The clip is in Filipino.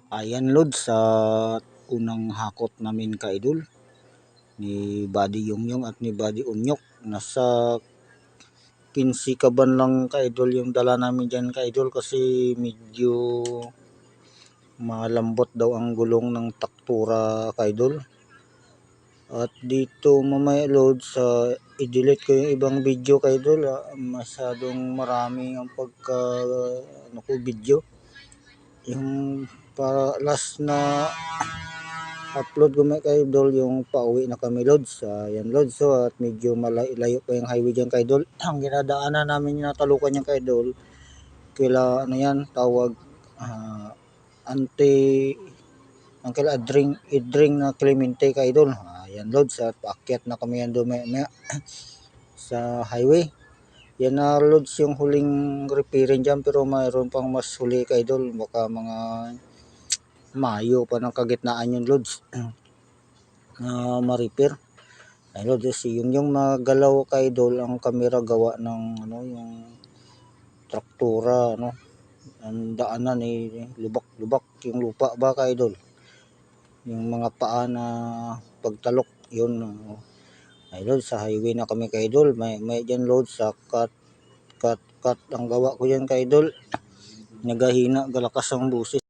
Ayan Lod, sa unang hakot namin ka-idol ni Buddy Yongyong at ni Buddy Unyok, nasa 15 kaban lang ka-idol yung dala namin dyan ka-idol, kasi medyo malambot daw ang gulong ng taktura ka-idol. At dito mamaya Lod, sa i-delete ko yung ibang video ka-idol, masyadong marami ang pagka video. Yung para last na upload ko mga ka-idol, yung pauwi na kami Lods. Yan Lods, so at medyo malayo pa yung highway dyan ka-idol. Ang ginadaanan namin, yung natalukan yung ka-idol, kila ano yan tawag, ang kila idring na Clemente ka-idol. Yan Lods, at paakyat na kami yan doon sa highway. Yan na Lods yung huling repairing dyan, pero mayroon pang mas huli ka-idol, baka mga Mayo pa ng kagitnaan yung Lods na ma-repair. Ay Lods, yung magalaw ka-idol ang camera gawa ng yung traktura, ang daanan lubak-lubak yung lupa ba ka-idol, yung mga paa na pagtalok yun. Ay Lods, sa highway na kami ka-idol, may dyan Lods, sa cut ang gawa ko yan ka-idol, nagahina galakas ang busis.